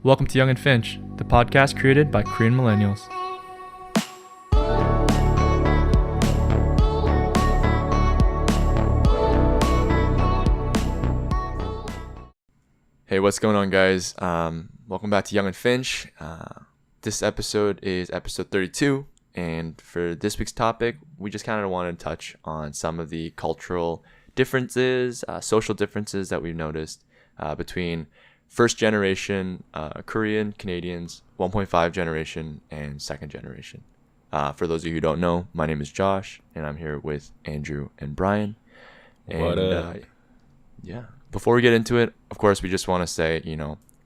Welcome to Young and Finch, the podcast created by Korean millennials. Hey, what's going on, guys? Welcome back to Young and Finch. This episode is episode 32, and for this week's topic, we just kind of wanted to touch on some of the cultural differences, social differences that we've noticed between first generation Korean Canadians, 1.5 generation, and second generation. For those of you who don't know, my name is Josh, and I'm here with Andrew and Brian. What up? Before we get into it, of course, we just want to say,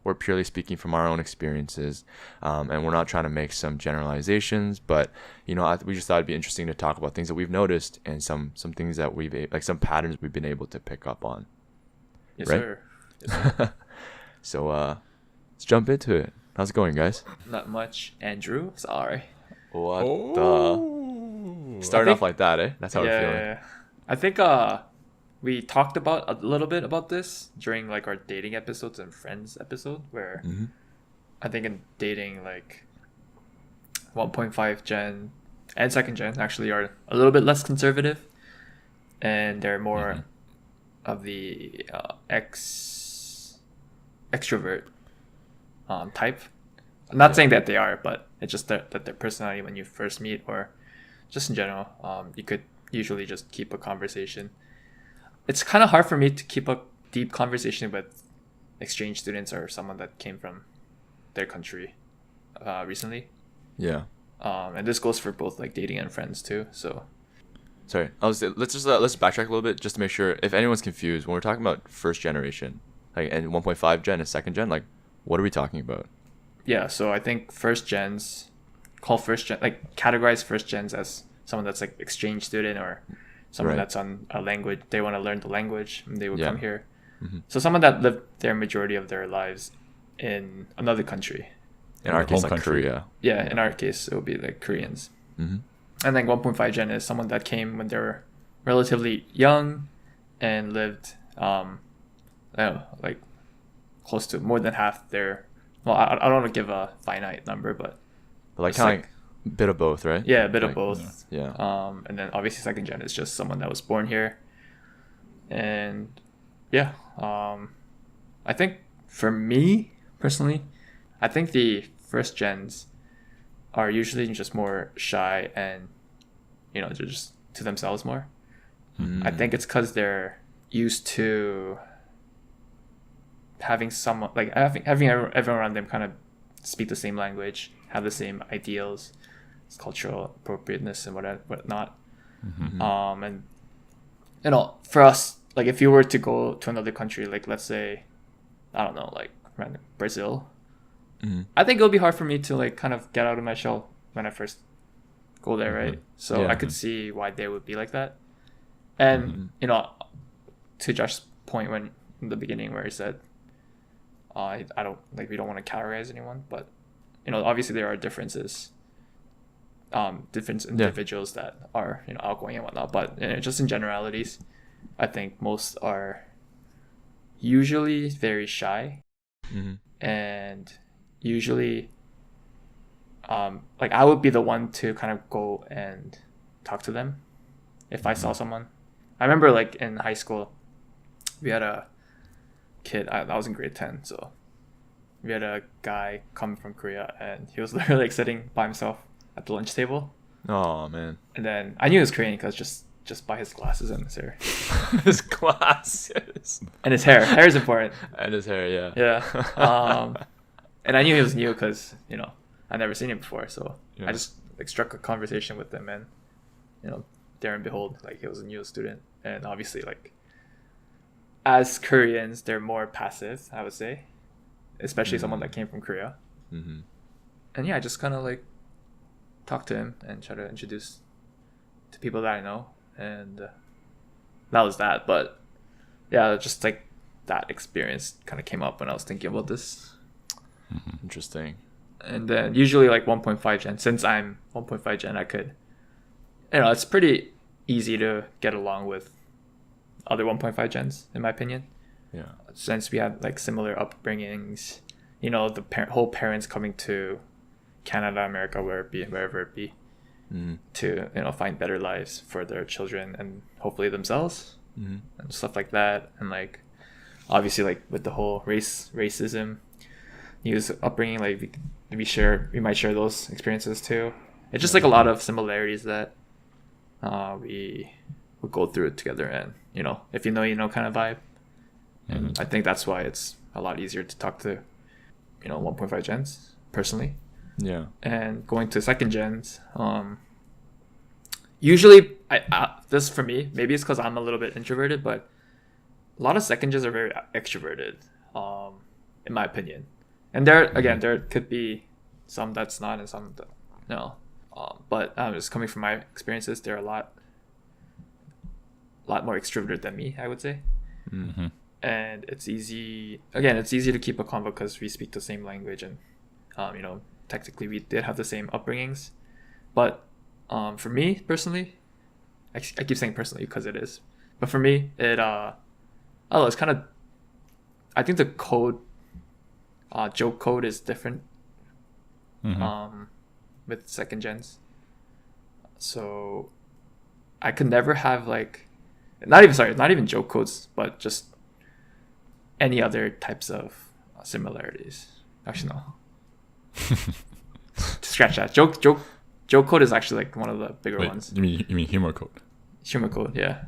we're purely speaking from our own experiences, and we're not trying to make some generalizations, but, we just thought it'd be interesting to talk about things that we've noticed and some things that some patterns we've been able to pick up on. Yes, right? sir. Yes, sir. So, let's jump into it. How's it going, guys? Not much. Andrew, sorry. What the? Starting off like that, eh? That's how we're feeling. Yeah. I think we talked about a little bit about this during like our dating episodes and friends episode, where I think in dating, like 1.5 gen and second gen actually are a little bit less conservative, and they're more of the extrovert type. I'm not saying that they are, but it's just that their personality when you first meet, or just in general, you could usually just keep a conversation. It's kind of hard for me to keep a deep conversation with exchange students or someone that came from their country recently. Yeah. And this goes for both like dating and friends too. So Sorry, let's backtrack a little bit just to make sure if anyone's confused when we're talking about first generation, like, and 1.5 gen and second gen, like, what are we talking about? yeah, so I think first gens categorize first gens as someone that's like exchange student or someone that's on a language, they want to learn the language and they would come here. So someone that lived their majority of their lives in another country. In our case, like Korea. Yeah, in our case, it would be like Koreans. And then 1.5 gen is someone that came when they were relatively young and lived, I don't know, like close to more than half their. Well, I don't want to give a finite number, but like kind of like a bit of both, right? Yeah, a bit of both. Yeah. And then obviously second gen is just someone that was born here, and yeah, I think for me personally, I think the first gens are usually just more shy and they're just to themselves more. I think it's because they're used to having someone like having everyone around them kind of speak the same language, have the same ideals, cultural appropriateness and whatnot. And for us, like if you were to go to another country, like let's say, I don't know, like random Brazil, I think it'll be hard for me to like kind of get out of my shell when I first go there, right? So I could see why they would be like that. And to Josh's point when in the beginning where he said, I don't like, we don't want to categorize anyone, but obviously there are different individuals that are outgoing and whatnot, but just in generalities, I think most are usually very shy, and usually like I would be the one to kind of go and talk to them if I saw someone. I remember like in high school we had a kid, I was in grade 10, so we had a guy come from Korea and he was literally like sitting by himself at the lunch table. Oh man. And then I knew he was Korean because just by his glasses and his hair. His glasses. And his hair. Hair is important. And his hair, yeah. Yeah. And I knew he was new because, I'd never seen him before. So I just like struck a conversation with him, and, there and behold, like he was a new student. And obviously like as Koreans, they're more passive, I would say, especially someone that came from Korea. And yeah, I just kind of like talk to him and try to introduce to people that I know, and that was that. But yeah, just like that experience kind of came up when I was thinking about this. Interesting. And then usually like 1.5 gen, since I'm 1.5 gen, I could, it's pretty easy to get along with other 1.5 gens in my opinion. Yeah. Since we had like similar upbringings, the whole parents coming to Canada, America, wherever it be, to find better lives for their children and hopefully themselves, and stuff like that. And like obviously like with the whole racism, news upbringing, like we might share those experiences too. It's just like a lot of similarities that we would go through it together, and if you know kind of vibe. And I think that's why it's a lot easier to talk to 1.5 gens personally. Yeah. And going to second gens, usually this for me, maybe it's because I'm a little bit introverted, but a lot of second gens are very extroverted, in my opinion. And there could be some that's not and some that no. But just coming from my experiences, they're a lot more extroverted than me, I would say. Mm-hmm. And it's easy to keep a convo because we speak the same language, and technically we did have the same upbringings. But for me personally, I keep saying personally because it is, but for me it's kind of, I think the code, joke code is different with second gens. So I could never have like not even joke codes, but just any other types of similarities. Actually, no. Scratch that. Joke code is actually like one of the bigger ones. You mean humor code? Humor code, yeah.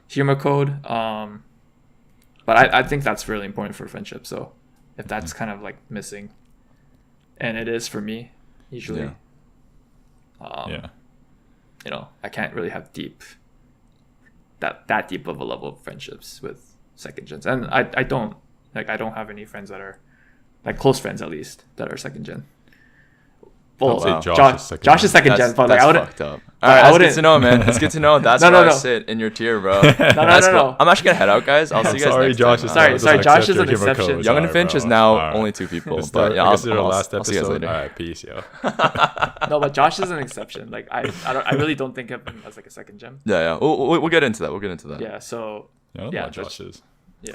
Humor code. But I think that's really important for friendship. So if that's kind of like missing, and it is for me usually, I can't really have that deep of a level of friendships with second gens, and I don't have any friends that are like close friends at least that are second gen. Well, Josh is second gen, but like I wouldn't. Fucked up. All right, that's good to know, man. It's good to know. That's where I sit in your tier, bro. No. I'm actually gonna head out, guys. I'll see you guys next Josh time. Sorry, Josh is an exception. Young and Finch is now only 2 people, but yeah, I'll see you guys later. All right, peace, yo. No, but Josh is an exception. Like I really don't think of him as like a second gen. Yeah. We'll get into that. Yeah. So yeah, Josh is. Yeah.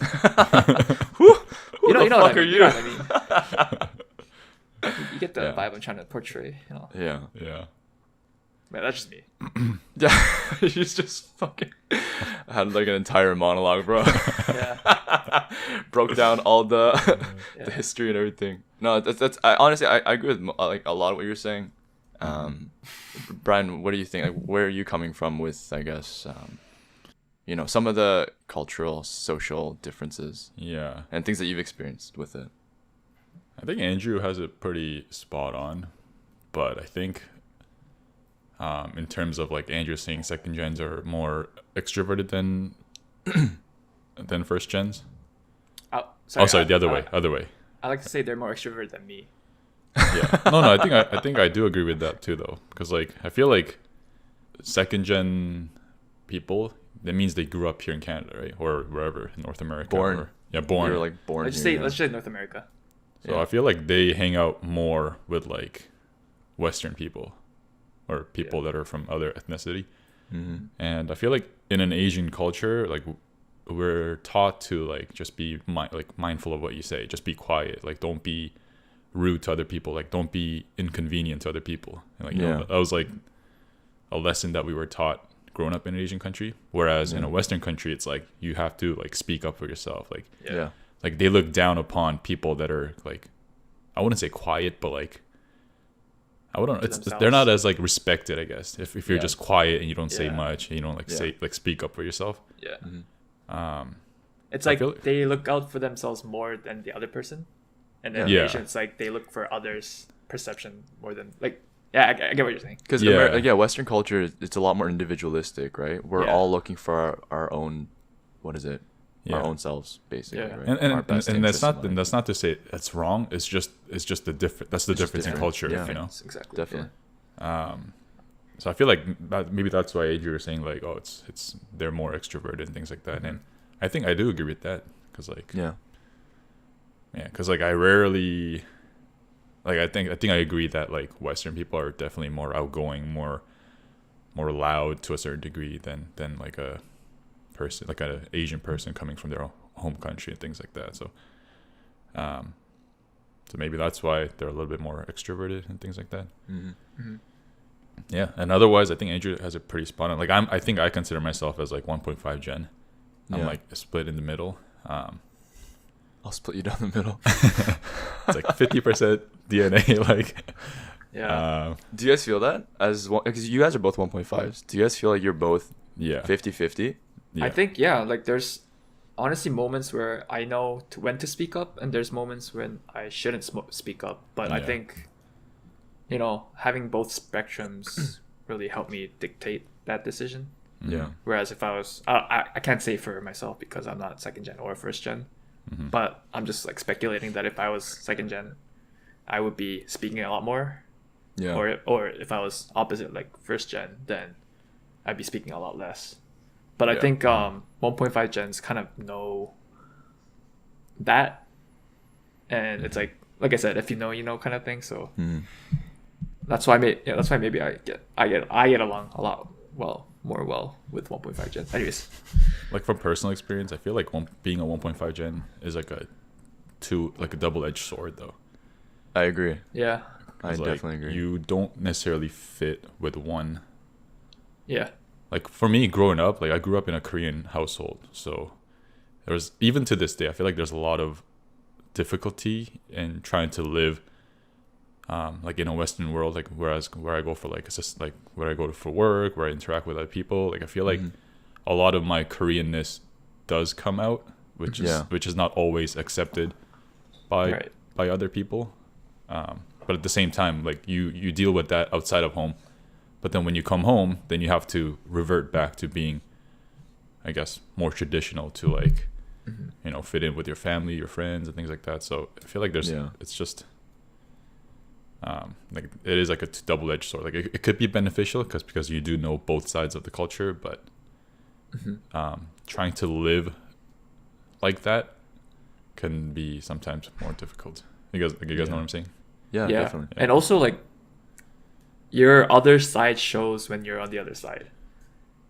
Who you know the fuck are you? You know what I mean? You get the vibe I'm trying to portray, Yeah. Man, that's just me. Yeah, he's just fucking had like an entire monologue, bro. Yeah. Broke down all the history and everything. No, that's honestly I agree with like a lot of what you're saying. Brian, what do you think? Like, where are you coming from with, I guess, some of the cultural, social differences? Yeah. And things that you've experienced with it. I think Andrew has it pretty spot on, but I think in terms of like Andrew saying second gens are more extroverted than first gens. Sorry, the other way. I like to say they're more extroverted than me. Yeah. No, I think I do agree with that too, though, because like I feel like second gen people, that means they grew up here in Canada, right, or wherever in North America. Born. Born. You're like born. Let's say North America. So I feel like they hang out more with like Western people or people that are from other ethnicity. Mm-hmm. And I feel like in an Asian culture, like we're taught to like just be mindful of what you say, just be quiet, like don't be rude to other people, like don't be inconvenient to other people. And like that was like a lesson that we were taught growing up in an Asian country. Whereas in a Western country, it's like you have to like speak up for yourself. Like like they look down upon people that are like, I wouldn't say quiet, but like they're not as like respected, I guess, if you're just quiet and you don't say much and you don't like speak up for yourself. Yeah. Mm-hmm. It's like they look out for themselves more than the other person, and then Asians like they look for others' perception more than like. Yeah, I get what you're saying. Because Western culture, it's a lot more individualistic, right? We're all looking for our own, what is it? Our own selves, basically. Yeah. Right? And that's not to say that's wrong. It's just the different. That's the difference in culture. Yeah. Exactly. Definitely. Yeah. So I feel like maybe that's why Adrian was saying like, oh, it's they're more extroverted and things like that. And I think I do agree with that because like because like I rarely. Like I think I agree that like Western people are definitely more outgoing, more loud to a certain degree than like a person, like an Asian person coming from their home country and things like that. So, So maybe that's why they're a little bit more extroverted and things like that. Mm-hmm. Yeah, and otherwise, I think Andrew has it pretty spot on. Like I think I consider myself as like 1.5 gen. I'm like split in the middle. I'll split you down the middle. It's like 50% DNA. Like, Yeah. Do you guys feel that as one? Because you guys are both 1.5s. Do you guys feel like you're both 50-50? I think, yeah, like there's honestly moments where I know when to speak up, and there's moments when I shouldn't speak up. But I think, you know, having both spectrums really helped me dictate that decision. Yeah. Whereas if I was, I can't say for myself because I'm not second gen or first gen, but I'm just like speculating that if I was second gen, I would be speaking a lot more. Yeah. Or if I was opposite, like first gen, then I'd be speaking a lot less. But I think 1.5 gens kind of know that, and it's like I said, if you know, you know, kind of thing. So that's why maybe I get along a lot more with 1.5 gen. Anyways, like from personal experience, I feel like being a 1.5 gen is like a double-edged sword, though. I agree. Yeah. I definitely agree. You don't necessarily fit with one. Yeah. Like for me, growing up, like I grew up in a Korean household, so there's, even to this day, I feel like there's a lot of difficulty in trying to live like in a Western world, like where I go for like where I go for work, where I interact with other people. Like I feel like a lot of my Koreanness does come out, which is not always accepted by other people. But at the same time, like you deal with that outside of home, but then when you come home, then you have to revert back to being, I guess, more traditional to like, you know, fit in with your family, your friends, and things like that. So I feel like it's just like it is like a double-edged sword. Like it could be beneficial because you do know both sides of the culture, but trying to live like that can be sometimes more difficult. You guys know what I'm saying? Yeah, definitely. And also like your other side shows when you're on the other side.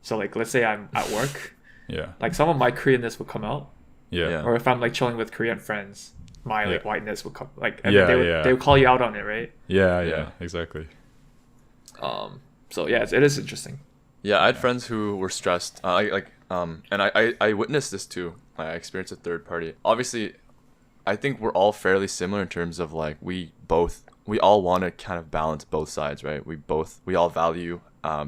So like let's say I'm at work, like some of my Koreanness would come out. Or if I'm like chilling with Korean friends, my like whiteness would come, like they would call you out on it, right? Yeah, exactly. So yeah, it is interesting. Yeah, I had friends who were stressed. And I witnessed this too. I experienced a third party. Obviously, I think we're all fairly similar in terms of like we all want to kind of balance both sides, right? We all value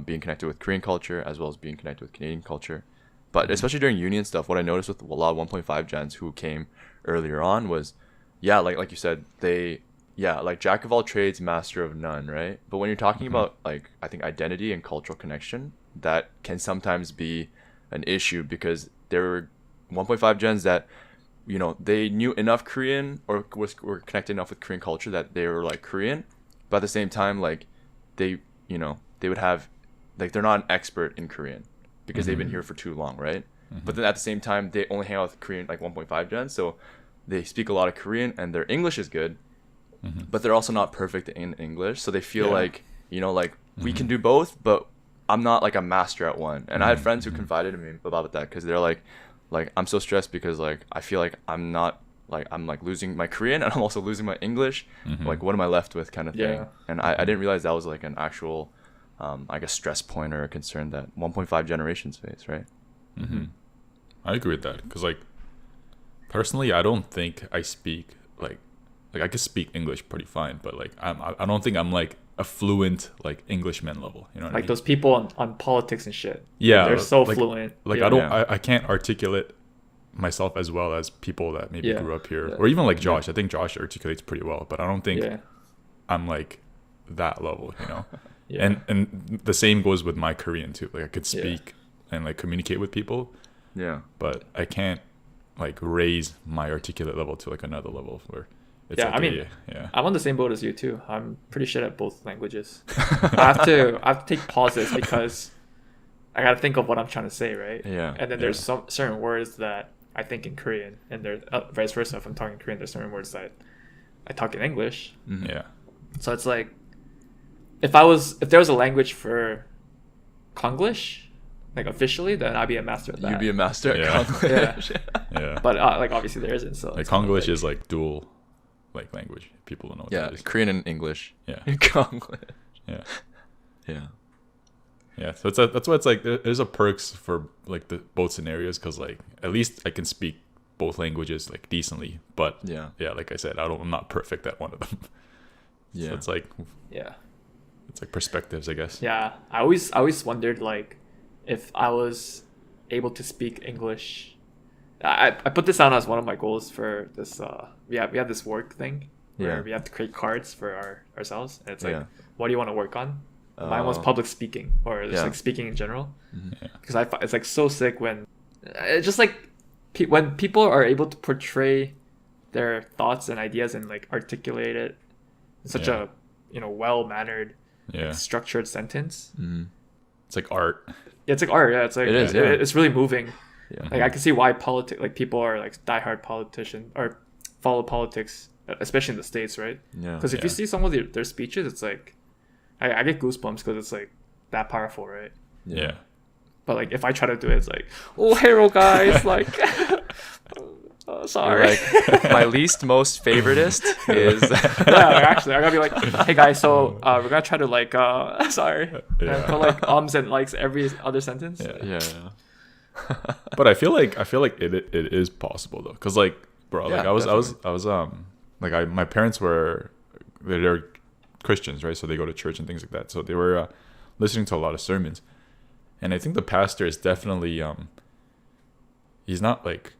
being connected with Korean culture as well as being connected with Canadian culture. But especially during uni and stuff, what I noticed with a lot of 1.5 gens who came earlier on was, like you said, like jack of all trades, master of none, right? But when you're talking about like, I think identity and cultural connection, that can sometimes be an issue because there were 1.5 gens that, you know, they knew enough Korean or were connected enough with Korean culture that they were like Korean, but at the same time, like they would have, like they're not an expert in Korean because they've been here for too long, right? But then at the same time, they only hang out with Korean, like 1.5 gens, so they speak a lot of Korean and their English is good, but they're also not perfect in English, so they feel like, you know, like we can do both, but I'm not like a master at one. And I had friends who confided in me about that because they're like I'm so stressed because like I feel like I'm like losing my Korean and I'm also losing my English. Like what am I left with, kind of thing. And I didn't realize that was like an actual I guess stress point or a concern that 1.5 generations face, right? I agree with that because like personally, I don't think I speak like I can speak English pretty fine, but like I don't think I'm like a fluent like Englishman level, you know what I mean? Those people on politics and shit. Yeah, they're so like, fluent. Like I can't articulate myself as well as people that maybe grew up here, or even like Josh. I think Josh articulates pretty well, but I don't think I'm like that level, you know. And the same goes with my Korean too. Like I could speak and like communicate with people, but I can't like raise my articulate level to like another level where it's like I mean, I'm on the same boat as you too. I'm pretty shit at both languages. I have to take pauses because I gotta think of what I'm trying to say, right? And then there's some certain words that I think in Korean, and there vice versa. If I'm talking Korean, there's certain words that I talk in English. So it's like if there was a language for Konglish, like officially, then I'd be a master at that. You'd be a master at Konglish. But like obviously there isn't. So like Konglish is like dual like language. People don't know what Yeah, that is. Korean and English. Yeah. Konglish. Yeah. Yeah. Yeah. So that's why it's like there's a perks for like the both scenarios, because like at least I can speak both languages like decently. But Yeah. like I said, I'm not perfect at one of them. Yeah. So it's like Yeah. it's like perspectives, I guess. Yeah. I always wondered like if I was able to speak English. I put this down as one of my goals for this. We have this work thing where Yeah. we have to create cards for ourselves, and it's like, Yeah. what do you want to work on? Mine was Oh. public speaking, or just Yeah. like speaking in general, Yeah. because it's like so sick when it's just like when people are able to portray their thoughts and ideas and like articulate it in such Yeah. a well mannered, Yeah. structured sentence. Mhm. It's like art. Yeah, it's like art. Yeah, it's like It is, yeah. it's really moving. Yeah. Like I can see why people are like diehard politicians or follow politics, especially in the States, right? Yeah. Because if you Yeah. see some of their speeches, it's like I get goosebumps because it's like that powerful, right? Yeah. But like if I try to do it, it's like, oh, hero guys, like, You're sorry. like, my least most favoritist is. Yeah, actually, I gotta be like, hey guys, so we're gonna try to like, sorry, Yeah. and put like and likes every other sentence. Yeah. Yeah. But I feel like it is possible though, because like bro, like Yeah, I was like my parents were they're Christians, right? So they go to church and things like that. So they were listening to a lot of sermons, and I think the pastor is definitely he's not like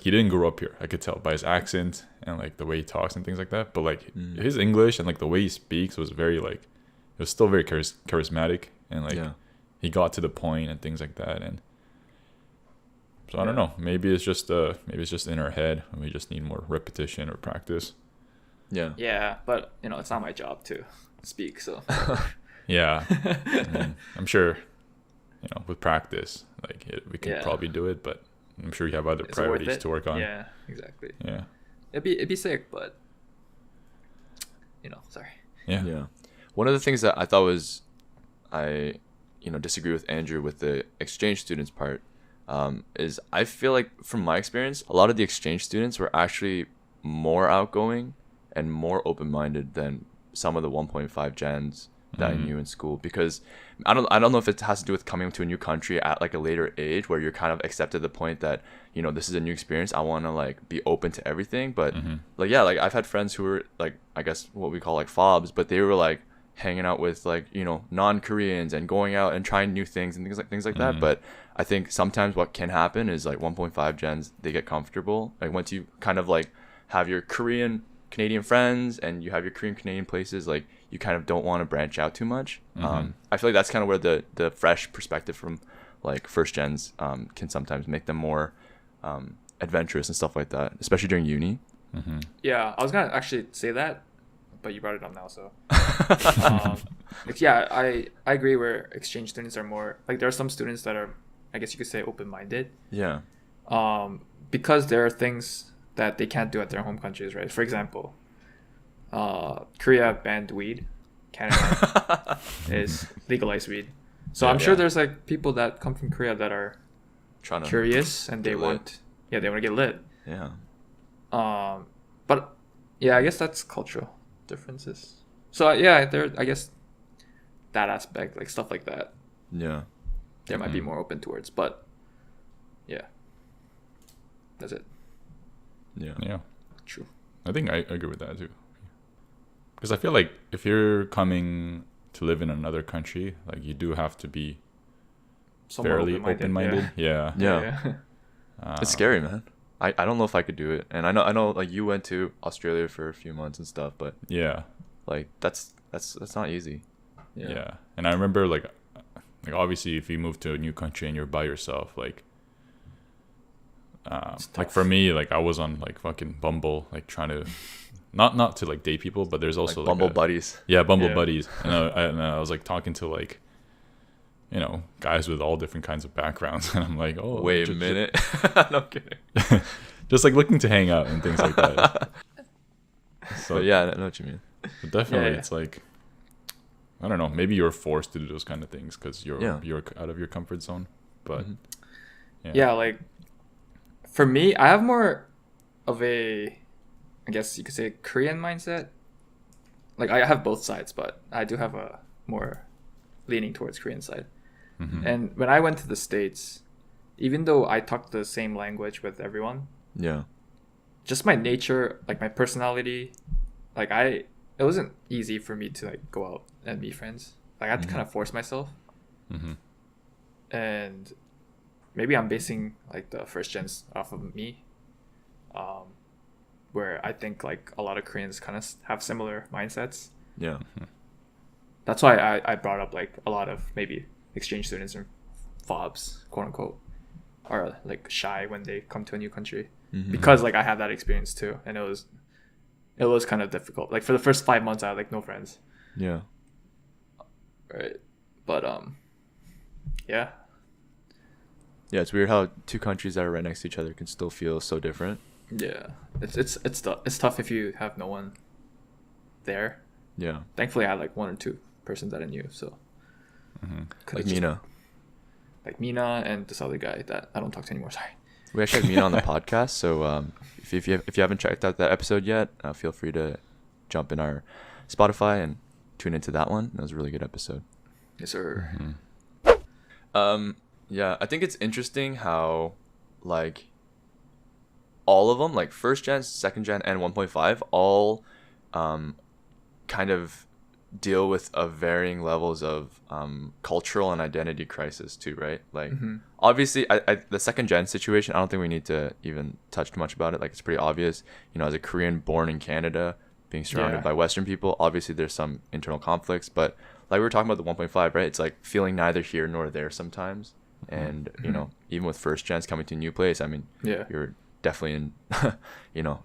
he didn't grow up here. I could tell by his accent and like the way he talks and things like that. But like his English and like the way he speaks was very like it was still very charismatic, and like Yeah. he got to the point and things like that. And so I don't know. Maybe it's just in our head, and we just need more repetition or practice. Yeah. Yeah, but it's not my job to speak, so Yeah, I mean, I'm sure, with practice, like we can Yeah. probably do it. But I'm sure you have other is it worth priorities it? to work on. Yeah, exactly. Yeah. It'd be sick, but sorry. Yeah. Yeah. One of the things that I thought was, I disagree with Andrew with the exchange students part, is I feel like from my experience, a lot of the exchange students were actually more outgoing and more open-minded than some of the 1.5 gens that I knew in school, because I don't know if it has to do with coming to a new country at like a later age where you're kind of accepted the point that this is a new experience, I want to like be open to everything, but like yeah, like I've had friends who were like, I guess what we call like fobs, but they were like hanging out with like non-Koreans and going out and trying new things and things like that. But I think sometimes what can happen is like 1.5 gens, they get comfortable like once you kind of like have your Korean Canadian friends and you have your Korean Canadian places, like you kind of don't want to branch out too much. I feel like that's kind of where the fresh perspective from like first gens can sometimes make them more adventurous and stuff like that, especially during uni. Yeah, I was gonna actually say that, but you brought it up now, so yeah, I agree where exchange students are more like, there are some students that are, I guess you could say, open-minded, Yeah. because there are things that they can't do at their home countries, right? For example, Korea banned weed, Canada is legalized weed, so I'm sure there's like people that come from Korea that are Trying to curious and they get want they want to get lit. Yeah. But yeah, I guess that's cultural differences. So yeah, I guess that aspect, like stuff like that, Yeah. there might be more open towards. But yeah, that's it. Yeah. Yeah. True. I think I agree with that too. Because I feel like if you're coming to live in another country, like you do have to be Somewhat fairly open-minded. Yeah. Yeah. It's scary, man. I don't know if I could do it. And I know like you went to Australia for a few months and stuff, but Yeah. like that's not easy. Yeah. And I remember like obviously if you move to a new country and you're by yourself, like like for me, like I was on like fucking Bumble, like trying to not to like date people, but there's also Like Bumble buddies. Yeah, Bumble Yeah. buddies. And I was like talking to like guys with all different kinds of backgrounds, and I'm like, oh, Wait a minute. No kidding. just like looking to hang out and things like that. So But yeah, I know what you mean. but definitely, Yeah. it's like I don't know. Maybe you're forced to do those kind of things because you're out of your comfort zone. But Yeah, like for me, I have more of a I guess you could say Korean mindset. Like I have both sides, but I do have a more leaning towards Korean side. Mm-hmm. And when I went to the States, even though I talked the same language with everyone, Yeah. just my nature, like my personality, like it wasn't easy for me to like go out and meet friends. Like I had to kind of force myself. Mm-hmm. And maybe I'm basing like the first gens off of me, where I think like a lot of Koreans kind of have similar mindsets. Yeah. That's why I brought up like a lot of maybe exchange students and fobs, quote unquote, are like shy when they come to a new country, because like I had that experience too, and it was kind of difficult. Like for the first 5 months, I had like no friends. Yeah. Right, but yeah. Yeah, it's weird how two countries that are right next to each other can still feel so different. Yeah, it's tough if you have no one there. Yeah. Thankfully, I had like one or two persons that I knew, so Like Mina. like Mina and this other guy that I don't talk to anymore. Sorry. We actually have Mina on the podcast, so if you haven't checked out that episode yet, feel free to jump in our Spotify and tune into that one. That was a really good episode. Yes, sir. Yeah, I think it's interesting how, like, all of them, like first gen, second gen, and 1.5, all kind of deal with varying levels of cultural and identity crisis too, right? Like, obviously, the second gen situation, I don't think we need to even touch too much about it. Like, it's pretty obvious, as a Korean born in Canada, being surrounded by Western people, obviously there's some internal conflicts, but like we were talking about the 1.5, right? It's like feeling neither here nor there sometimes. And, even with first gens coming to a new place, I mean, you're definitely in,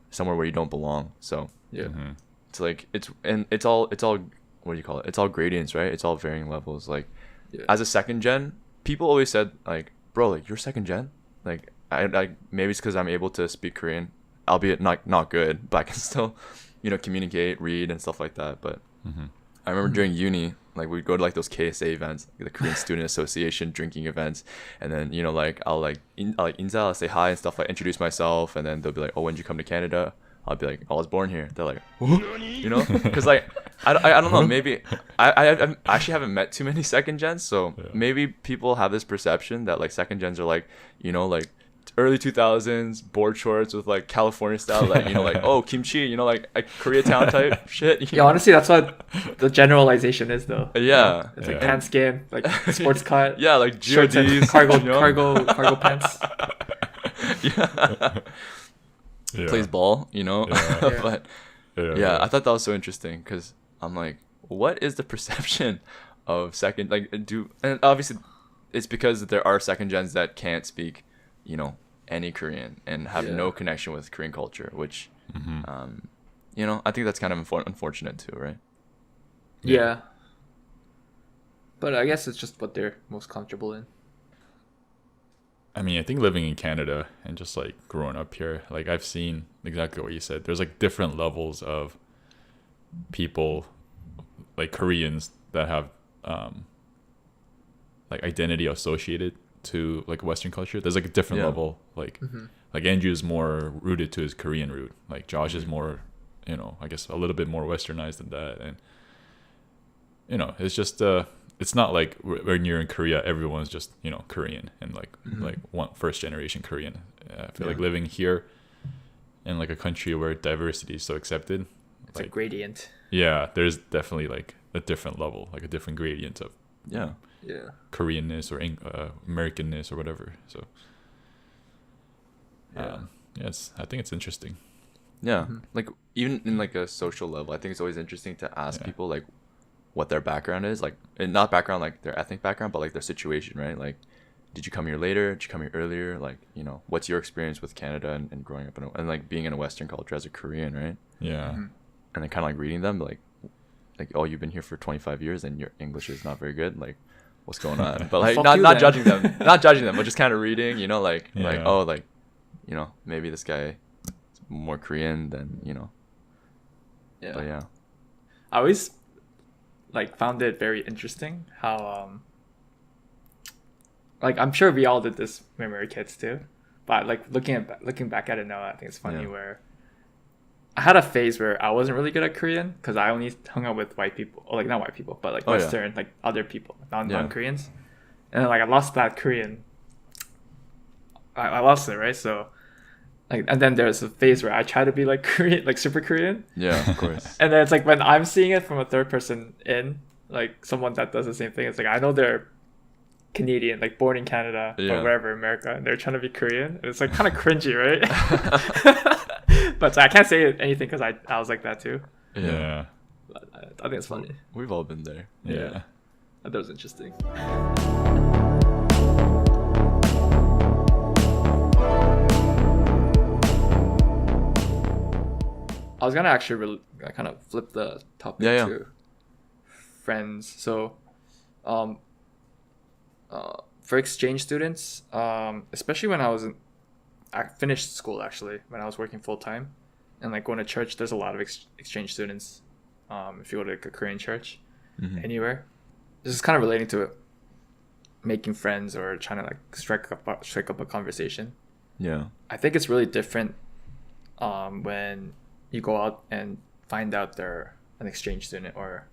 somewhere where you don't belong. So it's like, it's all, what do you call it? It's all gradients, right? It's all varying levels. Like as a second gen, people always said like, bro, like you're second gen. Like I maybe it's cause I'm able to speak Korean, albeit not good, but I can still, communicate, read and stuff like that. But I remember during uni, like we'd go to like those KSA events, like the Korean Student Association drinking events, and then like I'll I'll say hi and stuff, like introduce myself, and then they'll be like, oh, when did you come to Canada? I'll be like, I was born here. They're like, because like I don't know, maybe I actually haven't met too many second gens, so maybe people have this perception that like second gens are like like early 2000s board shorts with like California style, like like oh kimchi, like a Koreatown type shit. Yeah, honestly, that's what the generalization is, though. Yeah, it's like pants skin, like sports cut. Yeah, like shorts and cargo pants. Plays ball, but I thought that was so interesting because I'm like, what is the perception of second, like and obviously it's because there are second gens that can't speak any Korean and have no connection with Korean culture, which I think that's kind of unfortunate too, right? Yeah, but I guess it's just what they're most comfortable in. I mean, I think living in Canada and just like growing up here, like I've seen exactly what you said. There's like different levels of people, like Koreans that have like identity associated to like Western culture. There's like a different level. Like like Andrew's more rooted to his Korean root. Like Josh is more, I guess a little bit more Westernized than that. And it's just it's not like when you're in Korea, everyone's just Korean and like one first generation Korean. I feel like living here in like a country where diversity is so accepted. It's like a gradient. Yeah, there's definitely like a different level, like a different gradient of Koreanness or Americanness or whatever. So I think it's interesting. Yeah, like even in like a social level, I think it's always interesting to ask people like what their background is, like, and not background like their ethnic background, but like their situation, right? Like, did you come here later? Did you come here earlier? Like, what's your experience with Canada and growing up and like being in a Western culture as a Korean, right? Yeah. And then kind of like reading them, like, oh, you've been here for 25 years and your English is not very good. Like, what's going on? But like, not judging them, but just kind of reading, like, oh, like, maybe this guy is more Korean than, Yeah. But yeah. I always like found it very interesting how like I'm sure we all did this when we were kids too, but like looking back at it now, I think it's funny where I had a phase where I wasn't really good at Korean because I only hung out with white people, or like not white people, but like Western, like other people, non-Koreans. And then like I lost that Korean. I lost it, right? So like, and then there's a phase where I try to be like Korean, like super Korean. Yeah, of course. And then it's like when I'm seeing it from a third person like someone that does the same thing, it's like I know they're Canadian, like born in Canada or wherever, America, and they're trying to be Korean. And it's like kind of cringy, right? But I can't say anything because I was like that too. Yeah. But I think it's funny. We've all been there. Yeah. I thought it was interesting. I was gonna actually kind of flip the topic to friends. So, for exchange students, especially when I finished school actually when I was working full time, and like going to church. There's a lot of exchange students. If you go to like a Korean church, anywhere, this is kind of relating to making friends or trying to like strike up a conversation. Yeah, I think it's really different when you go out and find out they're an exchange student or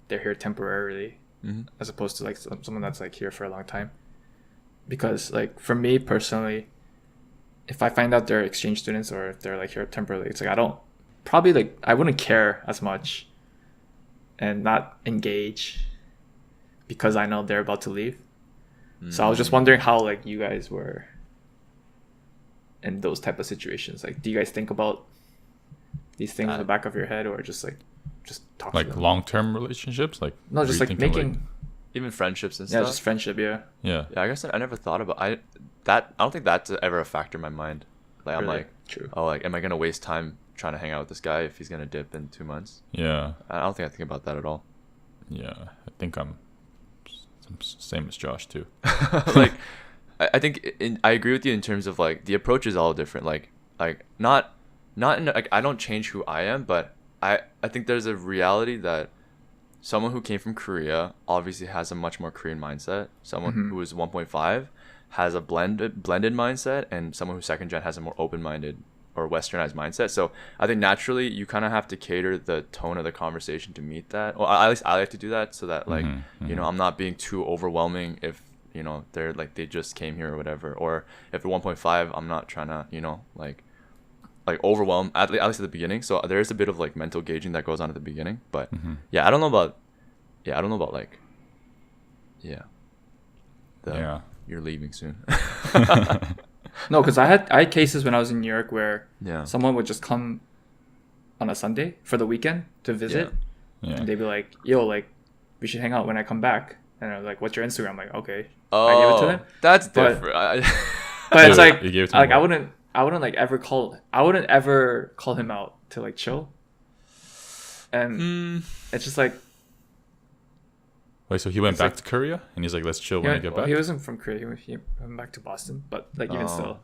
they're here temporarily, as opposed to like someone that's like here for a long time. Because like for me personally, if I find out they're exchange students or if they're like here temporarily, it's like I wouldn't care as much and not engage because I know they're about to leave. So I was just wondering how like you guys were in those type of situations. Like, do you guys think about these things in the back of your head, or just talk like to them? long-term relationships? Like, no, just like making even friendships and stuff. Yeah, just friendship. Yeah. I guess I never thought about I don't think that's ever a factor in my mind. Like really? I'm like, true. Oh, like, am I gonna waste time trying to hang out with this guy if he's gonna dip in 2 months? Yeah. I don't think I think about that at all. Yeah, I think I'm same as Josh too. Like, I think I agree with you in terms of like the approach is all different. Like not in like I don't change who I am, but I think there's a reality that someone who came from Korea obviously has a much more Korean mindset. Someone who is 1.5 has a blended mindset, and someone who's second gen has a more open-minded or westernized mindset. So I think naturally you kind of have to cater the tone of the conversation to meet that. Well, at least I like to do that so that like you know, I'm not being too overwhelming if you know they're like they just came here or whatever, or if they're 1.5 I'm not trying to you know like overwhelm at least at the beginning. So there is a bit of like mental gauging that goes on at the beginning, but I don't know about like you're leaving soon. No, because I had cases when I was in New York where someone would just come on a Sunday for the weekend to visit, and they'd be like, yo, like we should hang out when I come back, and I'm like, what's your Instagram? I'm like, okay. I gave it to them. That's different. But it's like I wouldn't like ever call him out to like chill. And it's just like, wait, so he went back to Korea and he's like, let's chill when I get back? He wasn't from Korea. He went back to Boston, but like even still.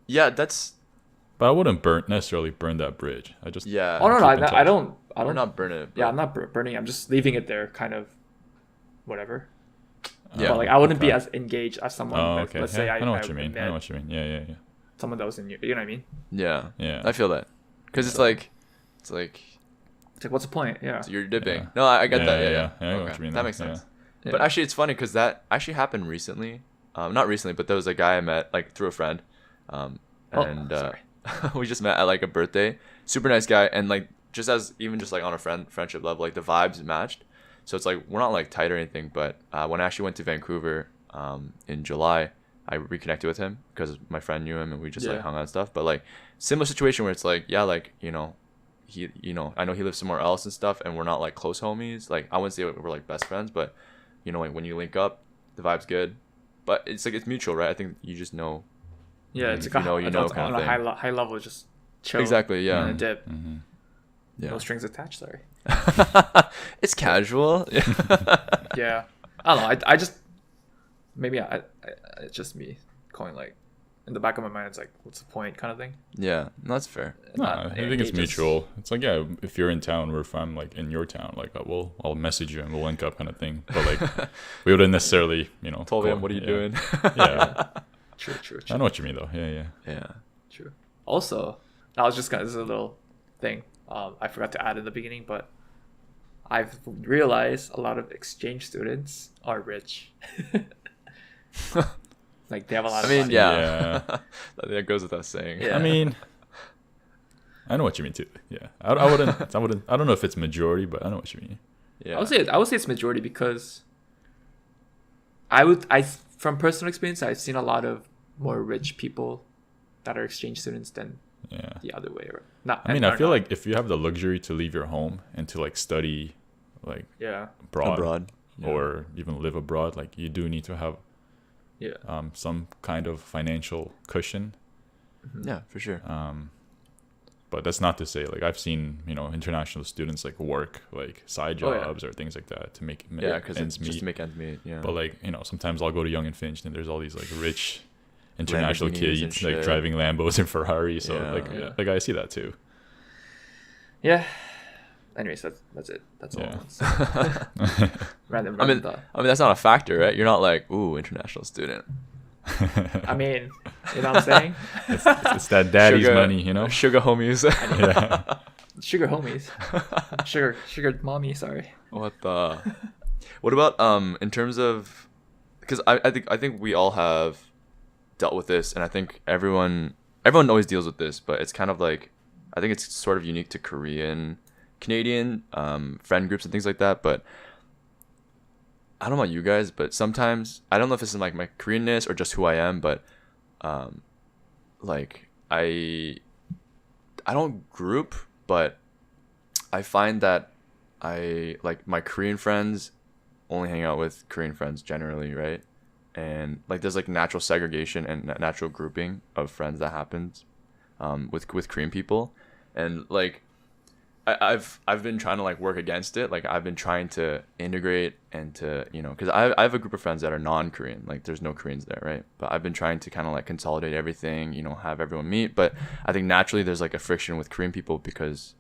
Yeah, that's. But I wouldn't necessarily burn that bridge. I just Oh no, I don't. We're not burning it. Yeah, I'm not burning. I'm just leaving it there, kind of, whatever. Yeah, but like I wouldn't be as engaged as someone. Okay. Let's say I know what you mean. I know what you mean. Yeah. Someone that was in you know what I mean? Yeah. Yeah. I feel that, because it's like. It's like, what's the point? Yeah. So you're dipping. Yeah. No, I get that. Yeah. I know what you mean. That makes sense. Yeah. But actually, it's funny because that actually happened recently. Not recently, but there was a guy I met like through a friend, we just met at like a birthday. Super nice guy, and like just like on a friendship level, like the vibes matched. So it's like we're not like tight or anything, but when I actually went to Vancouver in July, I reconnected with him because my friend knew him and we just like hung out and stuff. But like similar situation where it's like like you know. I know he lives somewhere else and stuff, and we're not like close homies. Like I wouldn't say we're like best friends, but you know, like when you link up, the vibe's good. But it's like it's mutual, right? I think you just know. Yeah, it's like on a high level, just chill. Exactly. Yeah. And a dip. Yeah. No strings attached. Sorry. It's casual. Yeah. I don't know. I just maybe it's just me going like. In the back of my mind, it's like, what's the point, kind of thing. Yeah, that's fair. No, I think it's mutual. It's like, yeah, if you're in town or if I'm like in your town, like I'll message you and we'll link up, kind of thing. But like, we wouldn't necessarily, you know. Told him, what are you doing? Yeah. True. I know what you mean, though. Yeah. True. Also, I was just this is a little thing I forgot to add in the beginning, but I've realized a lot of exchange students are rich. Like they have a lot I of mean, money. yeah. That goes without saying. Yeah. I mean, I know what you mean too. Yeah, I wouldn't. I don't know if it's majority, but I know what you mean. Yeah. I would say it's majority because from personal experience, I've seen a lot of more rich people that are exchange students than Yeah. the other way around. I mean, I feel like if you have the luxury to leave your home and to like study, like yeah, abroad, Yeah. or even live abroad, like you do need to have yeah, some kind of financial cushion. Yeah, for sure. But that's not to say, like, I've seen, international students like work like side Oh, yeah. jobs or things like that to make Yeah, because ends it's just meet. to make ends meet. Yeah. But like, sometimes I'll go to Young and Finch and there's all these like rich international Lamborghinis and kids like shit. driving Lambos and Ferraris. So Yeah. like I see that too. yeah. Anyways, that's it. That's all. Yeah. It's random I mean, thought. that's not a factor, right? You're not like, ooh, international student. I mean, you know what I'm saying? It's that daddy's Sugar- money, Sugar homies. Yeah. Sugar homies, sugar mommy. Sorry. What about in terms of, because I think we all have dealt with this, and I think everyone always deals with this, but it's kind of like, I think it's sort of unique to Canadian friend groups and things like that. But I don't know about you guys, but sometimes I don't know if this is like my Koreanness or just who I am, but like I don't group, but I find that I like my Korean friends only hang out with Korean friends generally, right? And like there's like natural segregation and natural grouping of friends that happens with Korean people, and like I've been trying to like work against it. Like I've been trying to integrate and to, because I have a group of friends that are non-Korean, like there's no Koreans there, right? But I've been trying to kind of like consolidate everything, have everyone meet. But I think naturally there's like a friction with Korean people because,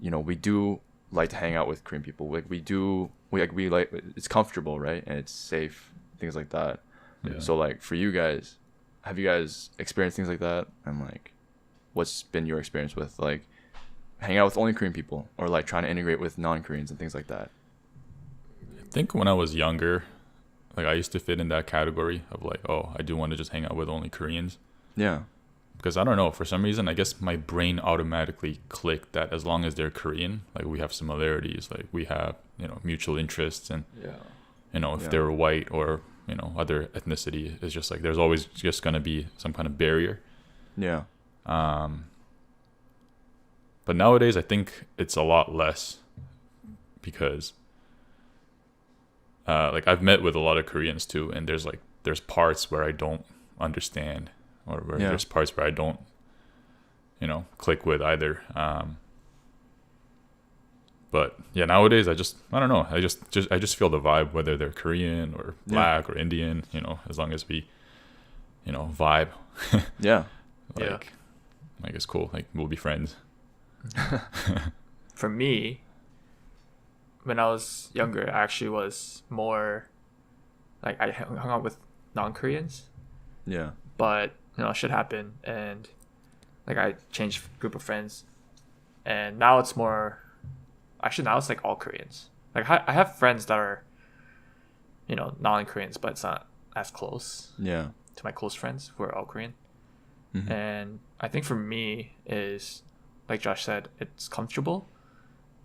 we do like to hang out with Korean people. Like we like it's comfortable, right? And it's safe, things like that. Yeah. So like for you guys, have you guys experienced things like that? And like, what's been your experience with like hanging out with only Korean people or like trying to integrate with non-Koreans and things like that? I think when I was younger, like I used to fit in that category of like, oh, I do want to just hang out with only Koreans. Yeah. Because I don't know, for some reason, I guess my brain automatically clicked that as long as they're Korean, like we have similarities, like we have, mutual interests, and Yeah. If Yeah. they're white or other ethnicity, it's just like there's always just gonna be some kind of barrier. Yeah. But nowadays, I think it's a lot less because, like, I've met with a lot of Koreans too, and there's parts where I don't understand, or where Yeah. there's parts where I don't, click with either. But yeah, nowadays I don't know. I just feel the vibe, whether they're Korean or black or Indian. As long as we, vibe. Yeah. Like it's cool. Like we'll be friends. For me, when I was younger, I actually was more like I hung out with non-Koreans, Yeah. but shit happened, and like I changed group of friends, and now it's more. Actually, now it's like all Koreans. Like I have friends that are, non-Koreans, but it's not as close Yeah. to my close friends who are all Korean. Mhm. And I think for me is, like Josh said, it's comfortable,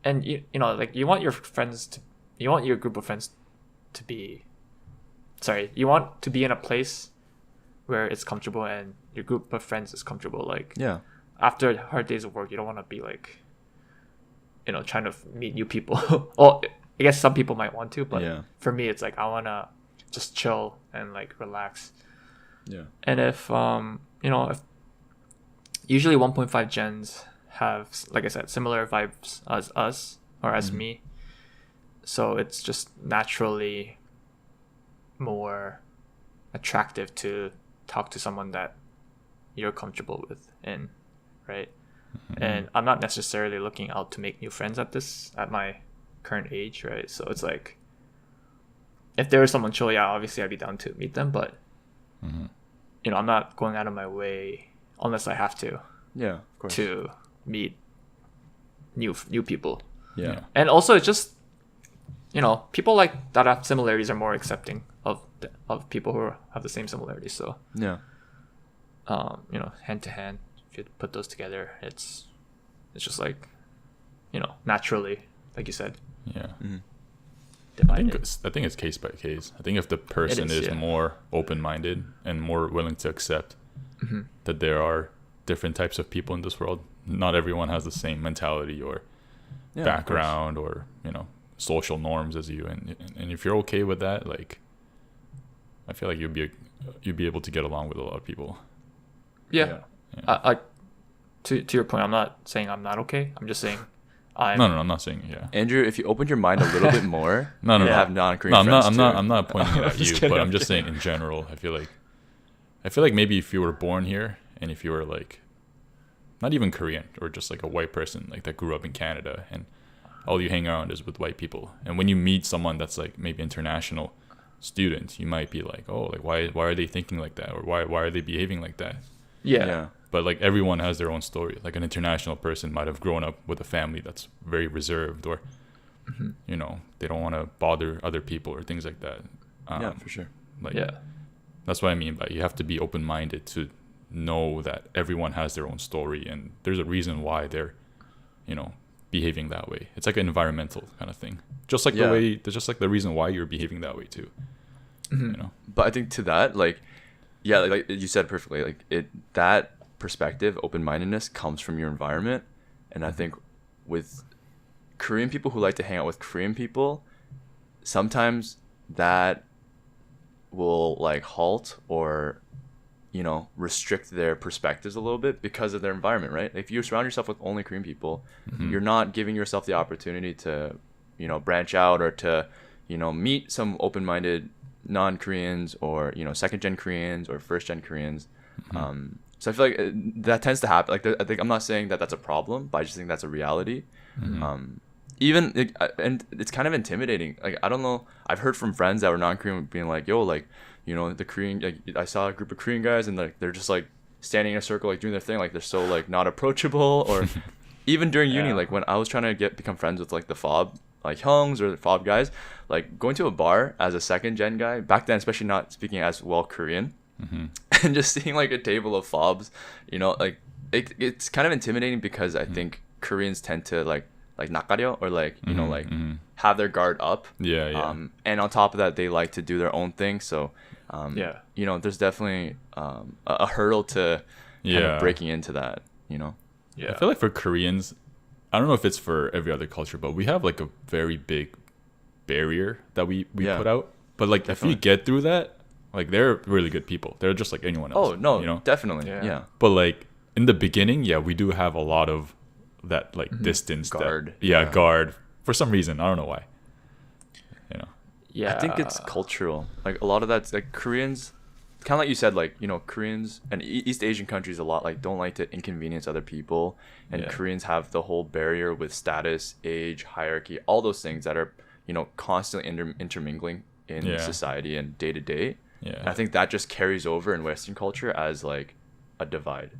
and like you want your group of friends to be, you want to be in a place where it's comfortable and your group of friends is comfortable. Like Yeah. after hard days of work, you don't want to be like, trying to meet new people. Well, I guess some people might want to, but Yeah. for me, it's like I want to just chill and like relax. Yeah. And if if usually 1.5 gens have, like I said, similar vibes as us or as me, so it's just naturally more attractive to talk to someone that you're comfortable with, right? And I'm not necessarily looking out to make new friends at my current age, right? So it's like, if there was someone chill, yeah, obviously I'd be down to meet them, but I'm not going out of my way unless I have to Yeah. Of course. to meet new people. Yeah. And also it's just, people like that have similarities are more accepting of people who have the same similarities. So Yeah. hand to hand, if you put those together, it's just like, naturally, like you said, Yeah. divided. I think it's case by case. I think if the person is more open-minded and more willing to accept that there are different types of people in this world, not everyone has the same mentality or background or social norms as you, and if you're okay with that, like, I feel like you'd be able to get along with a lot of people. Yeah. To your point, I'm not saying I'm not okay. I'm just saying No, I'm not saying Andrew, if you opened your mind a little bit more, no, you have non-Korean no, friends I'm not pointing it at you, kidding, but I'm just saying in general. I feel like maybe if you were born here and if you were like not even Korean or just like a white person like that grew up in Canada and all you hang around is with white people, and when you meet someone that's like maybe international student, you might be like, oh, like why are they thinking like that, or why are they behaving like that? Yeah. But like everyone has their own story. Like an international person might have grown up with a family that's very reserved, or they don't want to bother other people or things like that. Yeah, for sure. Like, that's what I mean by you have to be open-minded to know that everyone has their own story and there's a reason why they're behaving that way. It's like an environmental kind of thing, just like the reason why you're behaving that way too. But I think to that, like you said perfectly, like that perspective, open-mindedness comes from your environment. And I think with Korean people who like to hang out with Korean people, sometimes that will like halt or restrict their perspectives a little bit because of their environment, right? If you surround yourself with only Korean people, you're not giving yourself the opportunity to branch out or to meet some open-minded non-Koreans or second-gen Koreans or first-gen Koreans. So I feel like that tends to happen. Like I think I'm not saying that that's a problem, but I just think that's a reality. And it's kind of intimidating. Like I don't know, I've heard from friends that were non-Korean being like, yo, like the Korean, like, I saw a group of Korean guys and like they're just like standing in a circle like doing their thing, like they're so like not approachable. Or even during uni, like when I was trying to become friends with like the fob like Hyungs or the fob guys, like going to a bar as a second gen guy back then, especially not speaking as well Korean, and just seeing like a table of fobs, like it's kind of intimidating because I think Koreans tend to like nakario or like have their guard up. And on top of that, they like to do their own thing. So there's definitely a hurdle to kind of breaking into that. I feel like for Koreans, I don't know if it's for every other culture, but we have like a very big barrier that we put out. But like definitely. If you get through that, like they're really good people. They're just like anyone else. Oh no, definitely. Yeah. But like in the beginning, we do have a lot of that like distance guard. Guard for some reason. I don't know why. I think it's cultural. Like a lot of that's like Koreans, kind of like you said, like Koreans and East Asian countries a lot like don't like to inconvenience other people, and Koreans have the whole barrier with status, age, hierarchy, all those things that are constantly intermingling in society and day to day. And I think that just carries over in Western culture as like a divide.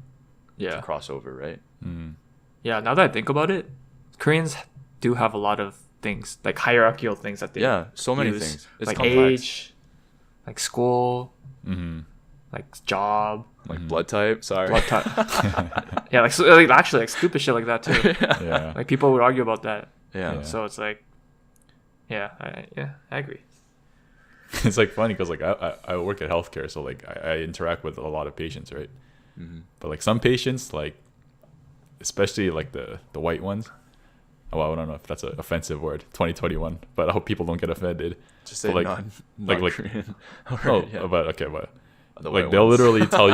To cross over, right? Yeah, now that I think about it, Koreans do have a lot of things, like hierarchical things that they so many use, things. It's like complex. age, like school, like job, like blood type. Sorry, blood type. like actually like stupid shit like that too. Like people would argue about that. So it's like, I agree. It's like funny because like I work at healthcare, so like I interact with a lot of patients, right? But like some patients, like especially like the white ones. Oh, I don't know if that's an offensive word, 2021, but I hope people don't get offended. Just say non Korean. But like they'll literally tell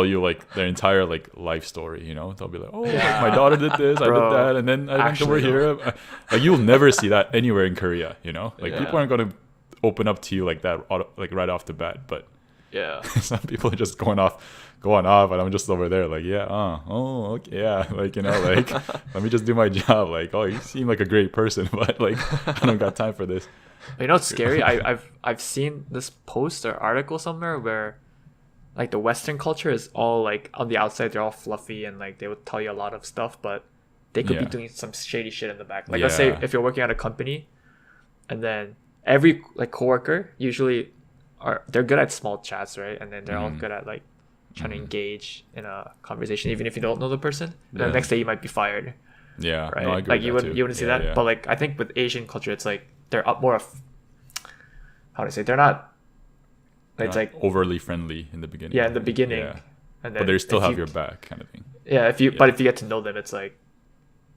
you like their entire like life story. They'll be like, oh, like, my daughter did this, I did that, and then I went over here. Like you'll never see that anywhere in Korea. Like people aren't gonna open up to you like that, like right off the bat. But some people are just going off, and I'm just over there like, okay, like like let me just do my job. Like, oh, you seem like a great person, but like I don't got time for this. But it's scary. I've seen this post or article somewhere where like the Western culture is all like on the outside they're all fluffy and like they would tell you a lot of stuff, but they could be Yeah. doing some shady shit in the back. Like let's say Yeah. if you're working at a company, and then every like coworker usually they're good at small chats, right? And then they're all good at like trying to engage in a conversation, even if you don't know the person. And the next day you might be fired, Yeah. right? No, I agree Like with you that wouldn't too. you wouldn't see Yeah, that. yeah. But like I think with Asian culture, it's like they're up more of how do I say they're not. They're It's not like overly friendly in the beginning. yeah, in the beginning, Yeah. and then But they still if have you- your back, kind of thing. Yeah, but if you get to know them, it's like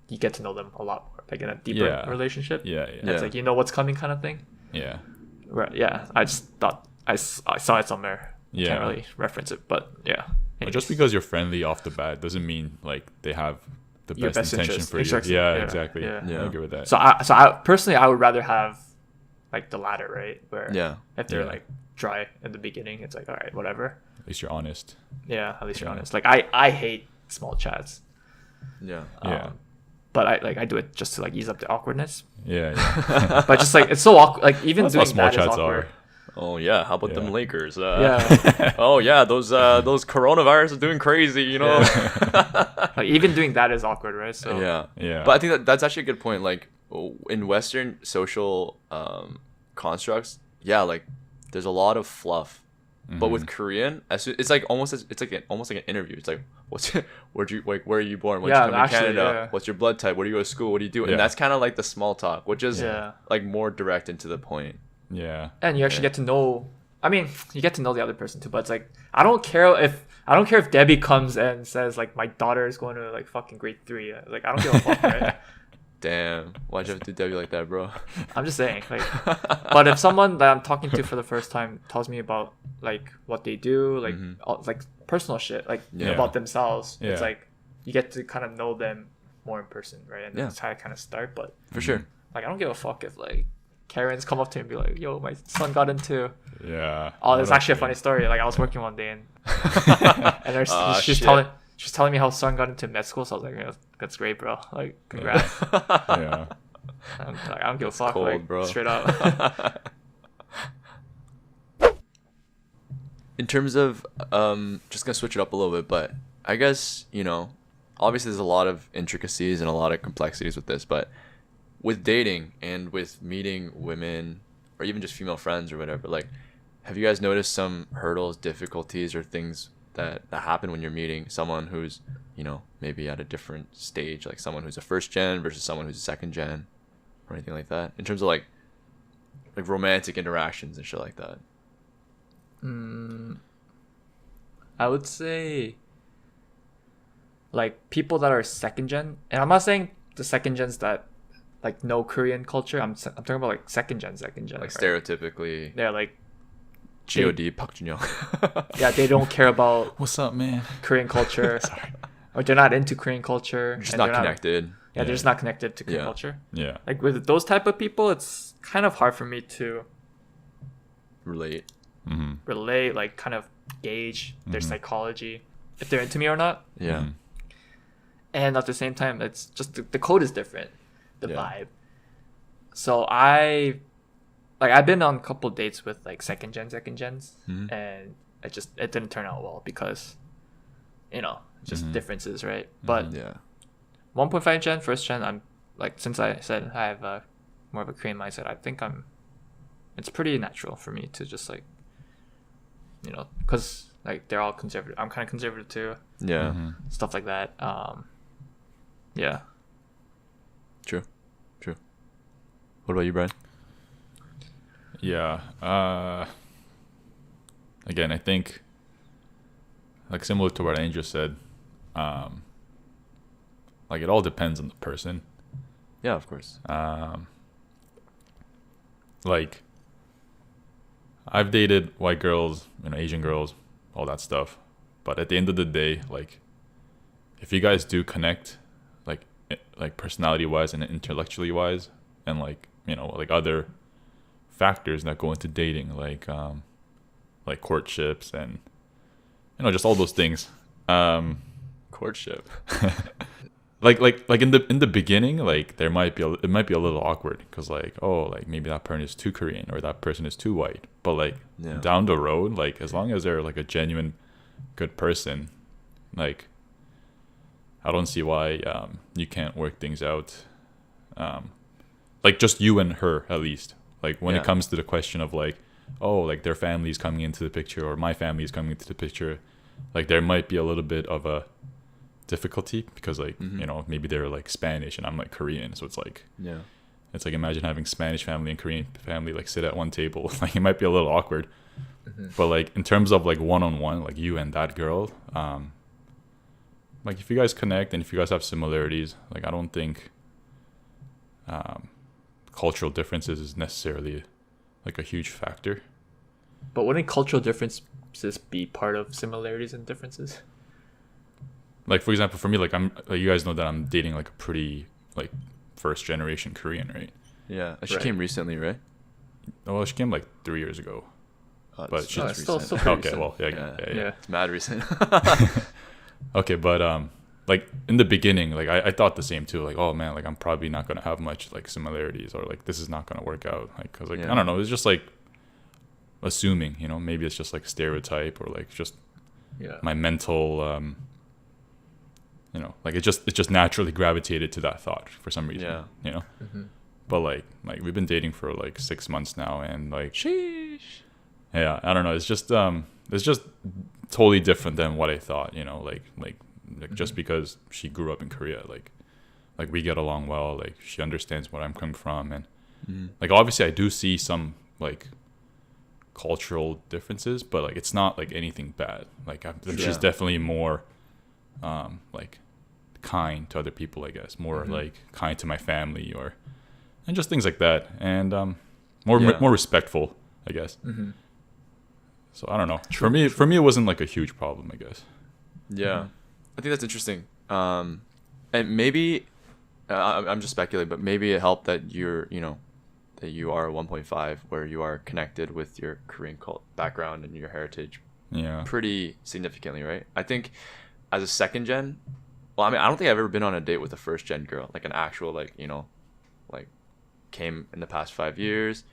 you get to know them a lot more, like in a deeper Yeah. relationship. Yeah. And Yeah. it's like you know what's coming, kind of thing. Yeah. Right? Yeah, I just thought I saw it somewhere. Yeah. Can't really reference it, but yeah. But just Anyways. because you're friendly off the bat doesn't mean like they have the Your best best intention interest. for you. Exactly. Yeah, Yeah. exactly. Yeah. I agree with that. So I personally I would rather have like the latter, right? Where Yeah. if they're Yeah. like dry in the beginning, it's like all right, whatever. At least you're honest. Yeah, at least you're Yeah. honest. Like I hate small chats. Yeah. Yeah. But I do it just to like ease up the awkwardness. Yeah. Yeah. But just like it's so awkward. Like even That's doing what small that is chats awkward. are. Oh yeah. How about them Yeah. Lakers? Yeah. Oh yeah. Those coronavirus are doing crazy. You know. Like even doing that is awkward, right? So Yeah. Yeah. But I think that's actually a good point. Like in Western social constructs, yeah, like there's a lot of fluff. But with Korean, it's like almost like an interview. It's like, where are you born? When'd Yeah, you come actually, to Canada? yeah. What's your blood type? Where do you go to school? What do you do? Yeah. And that's kind of like the small talk, which is Yeah. like more direct and to the point. Yeah. and you actually get to know. I mean, you get to know the other person too. But it's like I don't care if Debbie comes and says like my daughter is going to like fucking grade 3. Like I don't give a fuck, right? Damn, why'd you have to do Debbie like that, bro? I'm just saying, like, but if someone that I'm talking to for the first time tells me about like what they do, like all, like personal shit, like Yeah. about themselves, Yeah. it's like you get to kind of know them more in person, right? And Yeah. that's how I kind of start. But For sure. like, I don't give a fuck if like Karens come up to me and be like, "Yo, my son got into." Yeah. Oh, there's What actually a up, funny man? story. Like I was working one day and there's, she's shit. telling me how son got into med school. So I was like, yeah, "That's great, bro. Like, congrats." Yeah. I'm like, I don't give a fuck, cold, like, bro. straight up. In terms of just gonna switch it up a little bit, but I guess, you know, obviously there's a lot of intricacies and a lot of complexities with this, but with dating and with meeting women or even just female friends or whatever, like, have you guys noticed some hurdles, difficulties, or things that happen when you're meeting someone who's, you know, maybe at a different stage, like someone who's a first gen versus someone who's a second gen or anything like that, in terms of like romantic interactions and shit like that? I would say like people that are second gen, and I'm not saying the second gens that like no Korean culture. I'm talking about like second gen, Like right? stereotypically, They're like God Park Jun-young. yeah, they don't care about What's up, man? Korean culture, or they're not into Korean culture. Just and not they're connected. Yeah, they're just not connected to Korean Yeah. culture. Yeah. Like with those type of people, it's kind of hard for me to Relate. Mm-hmm. relate, like kind of gauge their psychology, if they're into me or not. Yeah. Mhm. And at the same time, it's just the code is different, the Yeah. vibe. So I've been on a couple dates with like second gens, Mhm. and it didn't turn out well because, you know, just Mhm. differences, right? But Yeah. 1.5 gen, first gen, I'm like, since I said I have more of a Korean mindset, I think it's pretty natural for me to just like, you know, because like they're all conservative. I'm kind of conservative too, Yeah. Mhm. stuff like that. Yeah. True. What about you, Brian? Yeah. Again, I think, like similar to what Angel said, like it all depends on the person. Yeah, of course. Like I've dated white girls, you know, Asian girls, all that stuff. But at the end of the day, like if you guys do connect, like personality wise and intellectually wise, and like, you know, like other factors that go into dating, like courtships and, you know, just all those things. Courtship. Like in the beginning, like it might be a little awkward because like, oh, like maybe that person is too Korean or that person is too white. But like Yeah. down the road, like as long as they're like a genuine good person, like I don't see why you can't work things out. Like just you and her at least. Like when it comes to the question of like, oh, like their family is coming into the picture or my family is coming into the picture, like there might be a little bit of a difficulty because like you know, maybe they're like Spanish and I'm like Korean, so it's like it's like imagine having Spanish family and Korean family like sit at one table. Like it might be a little awkward. But like in terms of like one-on-one, like you and that girl, like if you guys connect and if you guys have similarities, like I don't think cultural differences is necessarily like a huge factor. But wouldn't cultural differences be part of similarities and differences? Like for example, for me, like you guys know that I'm dating like a pretty like first generation Korean, right? Yeah, she came recently, right? Oh, well, she came like 3 years ago. But she's still pretty okay. recent. Well, yeah. It's mad recent. Okay, but like in the beginning, like I thought the same too. Like, oh man, like I'm probably not gonna have much like similarities, or like this is not gonna work out. Like, cause like I don't know, it's just like assuming, you know, maybe it's just like stereotype or like just my mental, you know, like it just naturally gravitated to that thought for some reason, you know. But like we've been dating for like 6 months now, and like sheesh. Yeah, I don't know. It's just totally different than what I thought. You know, like just because she grew up in Korea, like we get along well. Like she understands where I'm coming from, and like obviously I do see some like cultural differences, but like it's not like anything bad. Like she's definitely more like kind to other people, I guess. More like kind to my family, and just things like that, and more respectful, I guess. So I don't know. For me, it wasn't like a huge problem, I guess. Yeah, I think that's interesting. And maybe I'm just speculating, but maybe it helped that you are 1.5, where you are connected with your Korean cult background and your heritage. Yeah. Pretty significantly, right? I think as a second gen, well, I mean, I don't think I've ever been on a date with a first gen girl, like an actual like came in the past 5 years.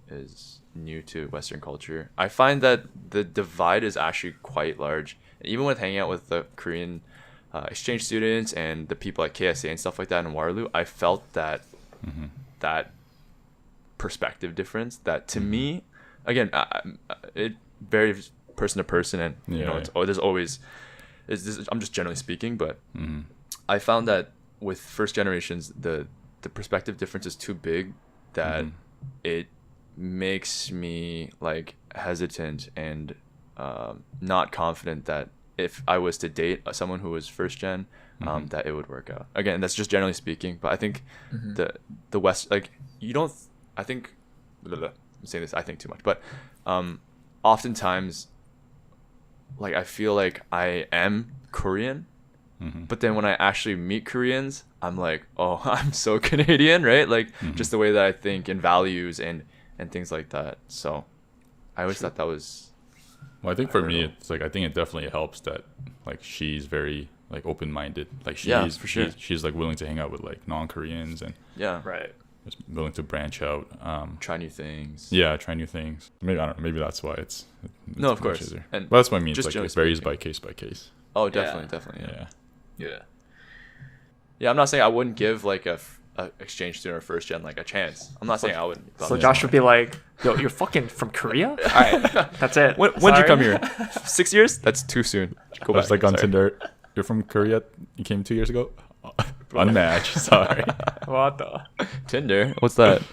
Is new to Western culture. I find that the divide is actually quite large. And even with hanging out with the Korean exchange students and the people at KSA and stuff like that in Waterloo, I felt that that perspective difference. That to me, again, it varies person to person, and there's always. I'm just generally speaking, but I found that with first generations, the perspective difference is too big that it makes me like hesitant and not confident that if I was to date someone who was first gen, that it would work out. Again, that's just generally speaking, but I think the West, like you don't. I think I'm saying this. I think too much, but oftentimes, like I feel like I am Korean. But then when I actually meet Koreans, I'm like, oh, I'm so Canadian, right? Like just the way that I think and values and things like that. So I always thought that was. Well, I think for me, it's like I think it definitely helps that like she's very like open-minded. Like she's for sure. She's like willing to hang out with like non-Koreans and just willing to branch out, try new things. Yeah, try new things. Maybe I don't know. Maybe that's why it's no, of course. Easier. And but that's what I mean. Just like it varies by case. Oh, definitely. Yeah, I'm not saying I wouldn't give like a exchange student or first gen like a chance. I'm not saying I wouldn't. So Josh would be like, "Yo, you're fucking from Korea? All right, that's it. When did you come here? 6 years? That's too soon. Go back. Like on Tinder. You're from Korea. You came 2 years ago. Unmatched. Sorry. What the? Tinder? What's that?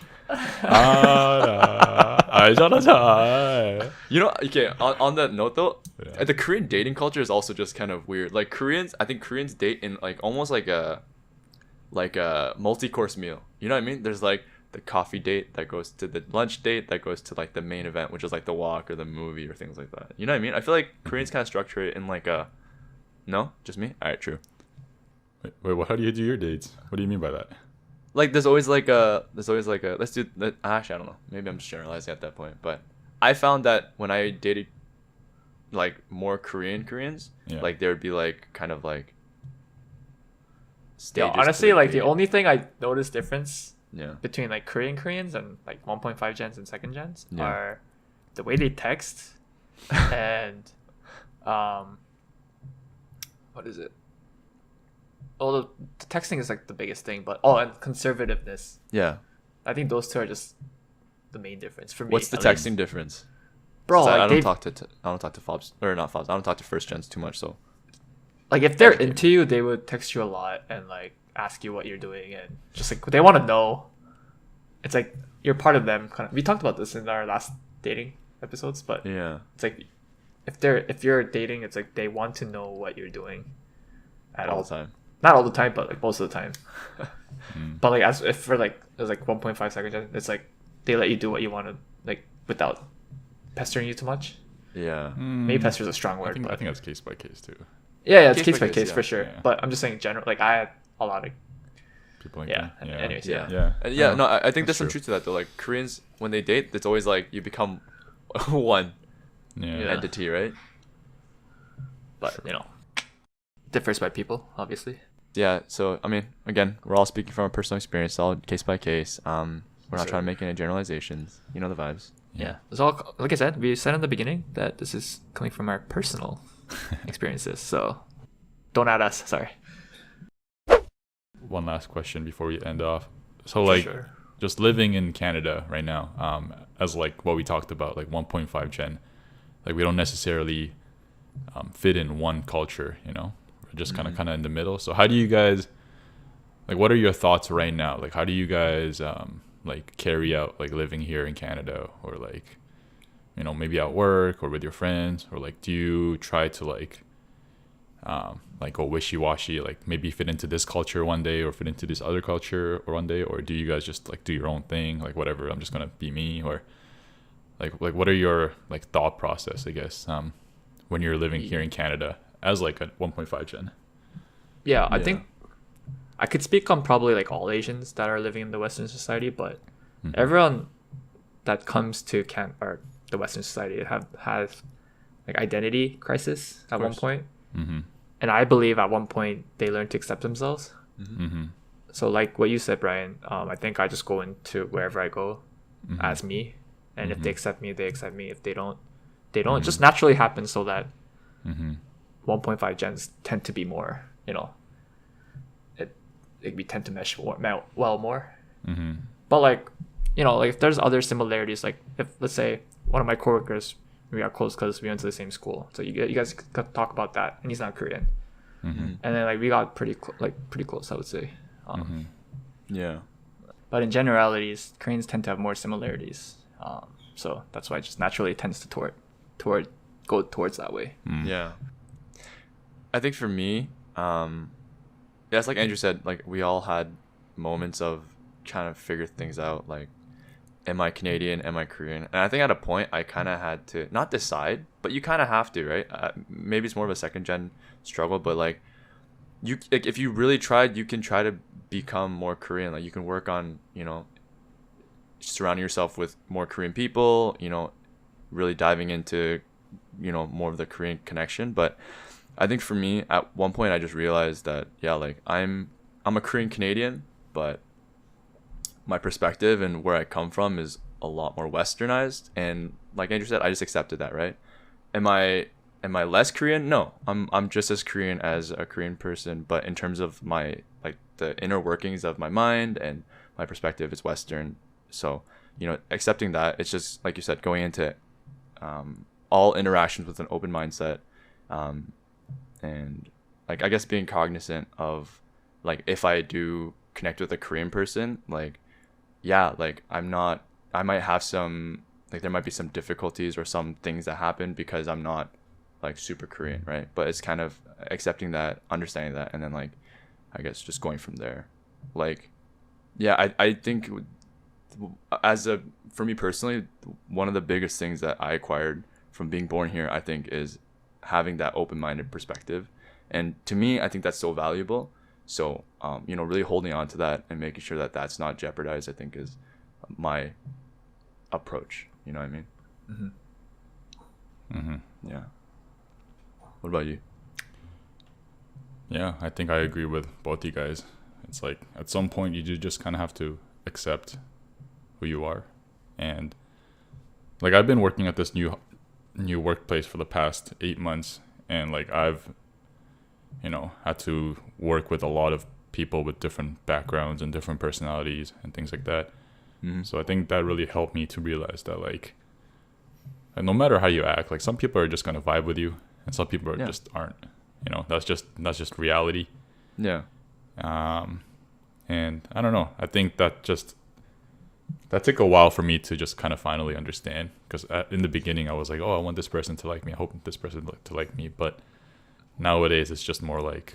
Okay, on that note though, the Korean dating culture is also just kind of weird. Like I think Koreans date in like almost like a multi-course meal. You know what I mean? There's like the coffee date that goes to the lunch date that goes to like the main event, which is like the walk or the movie or things like that. You know what I mean? I feel like Koreans kind of structure it in like no, just me? All right, true. Wait, how do you do your dates? What do you mean by that? Like there's always like a let's do that. Actually, I don't know, maybe I'm just generalizing at that point, but I found that when I dated like more Koreans, like there would be like kind of like stages. Yeah, honestly, like the only thing I noticed difference Yeah. between like Koreans and like 1.5 gens and second gens are the way they text and what is it? the texting is like the biggest thing, but and conservativeness. Yeah. I think those two are just the main difference for me. What's the at texting least. difference? Bro? I Like don't talk to I don't talk to fobs or not fobs. I don't talk to first gens too much. So like if they're Educate into you, they would text you a lot and like ask you what you're doing and just like they want to know. It's like you're part of them. Kind of. We talked about this in our last dating episodes, but yeah. it's like if you're dating, it's like they want to know what you're doing at All the time. Not all the time, but like most of the time. But like as if for like it was like 1.5 seconds, it's like they let you do what you want to like without pestering you too much. Yeah. Maybe pester is a strong I word. think but that's case by case too. yeah, it's Case case by by case, case for sure. Yeah. But I'm just saying general. Like I had a lot of People like yeah. that. Anyways, Yeah. yeah. And yeah, no, I think That's there's some true. truth to that though. Like Koreans, when they date, it's always like you become one Yeah. entity, right? But differs by people, obviously. Yeah. So I mean, again, we're all speaking from our personal experience, all case by case. We're not Sure. trying to make any generalizations. You know the vibes. Yeah. It's all like I said. We said in the beginning that this is coming from our personal experiences. So don't add us. Sorry. One last question before we end off. So like Sure. just living in Canada right now, as like what we talked about, like 1.5 gen, like we don't necessarily fit in one culture, we're just kind of in the middle. So how do you guys, like, what are your thoughts right now? Like, how do you guys like carry out like living here in Canada, or like, maybe at work or with your friends, or like, do you try to like go wishy-washy, like maybe fit into this culture one day or fit into this other culture or one day, or do you guys just like do your own thing, like whatever, I'm just gonna be me, or like what are your like thought process, I guess, when you're living here in Canada as like a 1.5 gen? Yeah, I Yeah. think I could speak on probably like all Asians that are living in the Western society, but everyone that comes to or the Western society has like identity crisis at one course. point. Mm-hmm. And I believe at one point they learn to accept themselves. Mm-hmm. So like what you said, Brian, I think I just go into wherever I go as me, and if they accept me, they accept me. If they don't, they don't. It just naturally happens so that 1.5 gens tend to be more, we tend to mesh more. But like, like if there's other similarities, like if let's say one of my coworkers, we got close because we went to the same school, so you guys could talk about that, and he's not Korean, and then like we got pretty close, I would say. Yeah. But in generalities, Koreans tend to have more similarities, so that's why it just naturally tends to go towards that way. Yeah. I think for me, yeah, it's like Andrew said, like we all had moments of trying to figure things out, like, am I Canadian, am I Korean? And I think at a point I kind of had to not decide, but you kind of have to, right? Maybe it's more of a second gen struggle, but like if you really tried, you can try to become more Korean. Like you can work on, surrounding yourself with more Korean people, really diving into, more of the Korean connection. But I think for me, at one point I just realized that, yeah, like I'm a Korean Canadian, but my perspective and where I come from is a lot more westernized, and like Andrew said, I just accepted that, right? Am I less Korean? No, I'm just as Korean as a Korean person, but in terms of my like the inner workings of my mind and my perspective is Western. So accepting that, it's just like you said, going into all interactions with an open mindset, and like I guess being cognizant of like if I do connect with a Korean person, like yeah, like I might have some, like there might be some difficulties or some things that happen because I'm not like super Korean, right? But it's kind of accepting that, understanding that, and then like I guess just going from there. Like yeah, I think for me personally, one of the biggest things that I acquired from being born here, I think, is having that open-minded perspective. And to me, I think that's so valuable. So, really holding on to that and making sure that that's not jeopardized, I think, is my approach. You know what I mean? Yeah. What about you? Yeah, I think I agree with both you guys. It's like at some point you do just kind of have to accept who you are. And like I've been working at this new workplace for the past 8 months, and like I've had to work with a lot of people with different backgrounds and different personalities and things like that. So I think that really helped me to realize that like no matter how you act, like some people are just gonna vibe with you, and some people just aren't. That's just reality. Yeah. And I don't know. I think that took a while for me to just kind of finally understand, because in the beginning I was like, oh, I want this person to like me. I hope this person to like me. But nowadays it's just more like,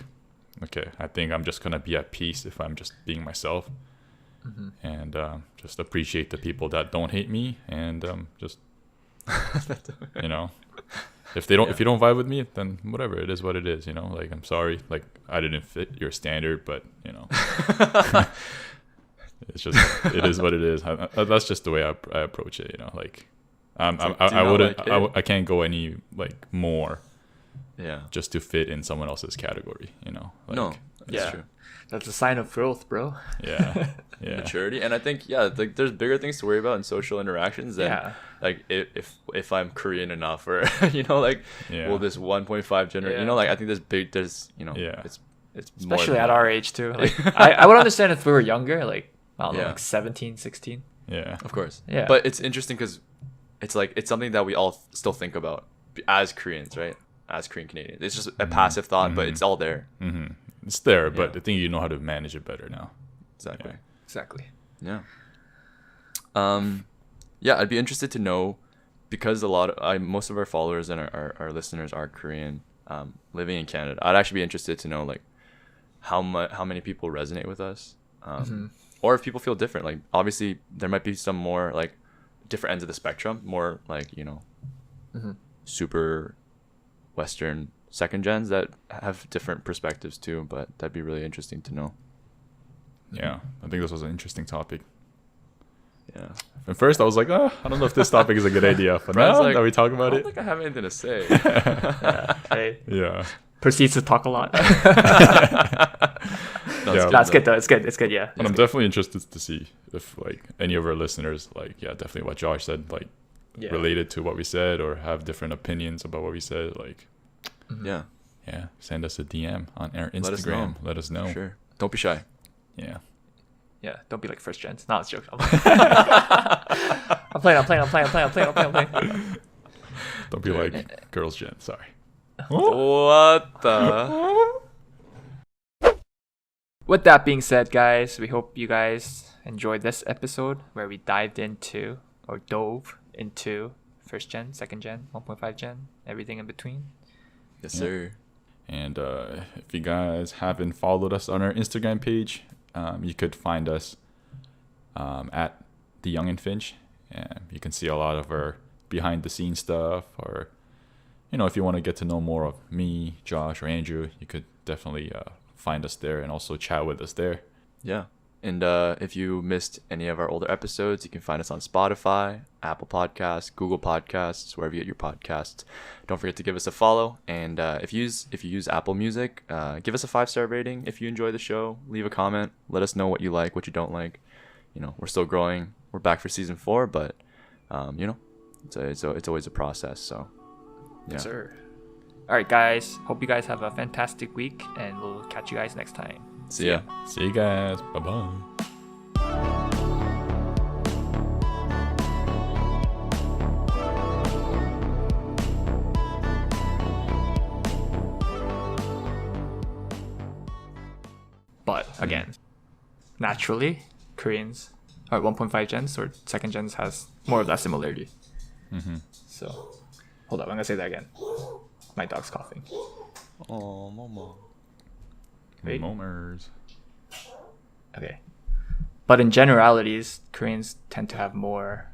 okay, I think I'm just gonna be at peace if I'm just being myself, and just appreciate the people that don't hate me, and just if they don't, if you don't vibe with me, then whatever, it is what it is. Like, I'm sorry, like I didn't fit your standard, but it's just, it is what it is. That's just the way I approach it. Like I can't go any like more just to fit in someone else's category. Like, no, that's true. That's a sign of growth, bro. Yeah. Maturity. And I think like there's bigger things to worry about in social interactions than like if I'm Korean enough, or like will this 1.5 generate, like I think there's it's especially at our age too. Like I would understand if we were younger, like I don't know, like 17, 16. Yeah, of course. Yeah, but it's interesting because it's like it's something that we all still think about as Koreans, right? As Korean Canadians, it's just a passive thought, but it's all there. It's there, but I think you know how to manage it better now. Exactly. Yeah. I'd be interested to know, because most of our followers and our listeners are Korean, living in Canada. I'd actually be interested to know like how many people resonate with us, or if people feel different. Like obviously there might be some more like different ends of the spectrum, more like super Western second gens that have different perspectives too. But that'd be really interesting to know. Yeah, I think this was an interesting topic. Yeah. At first, I was like, I don't know if this topic is a good idea. But now that we talk about I it, don't think I have anything to say. Proceeds to talk a lot. No, that's good though. It's good. Yeah. But I'm definitely interested to see if like any of our listeners, like, definitely what Josh said, like, related to what we said, or have different opinions about what we said. Like, send us a DM on our Instagram. Let us know. Sure. Don't be shy. Yeah. Don't be like first gens. No, it's a joke. I'm playing. Don't be like girls gen. Sorry. What the? With that being said, guys, we hope you guys enjoyed this episode where we dove into first gen, second gen, 1.5 gen, everything in between. Yes, sir. And if you guys haven't followed us on our Instagram page, you could find us at The Young and Finch. And you can see a lot of our behind the scenes stuff, or if you want to get to know more of me, Josh, or Andrew, you could definitely find us there and also chat with us there. Yeah. And if you missed any of our older episodes, you can find us on Spotify, Apple Podcasts, Google Podcasts, wherever you get your podcasts. Don't forget to give us a follow. And if you use Apple Music, give us a 5-star rating. If you enjoy the show, leave a comment. Let us know what you like, what you don't like. We're still growing. We're back for season 4, but it's always a process. So yeah. Yes, sir. All right, guys. Hope you guys have a fantastic week, and we'll catch you guys next time. See ya. See you guys. Bye-bye. But again, naturally, Koreans or 1.5 gens or second gens has more of that similarity. So, hold up, I'm gonna say that again. My dog's coughing. Oh, Momo. Wait. Momers. Okay. But in generalities, Koreans tend to have more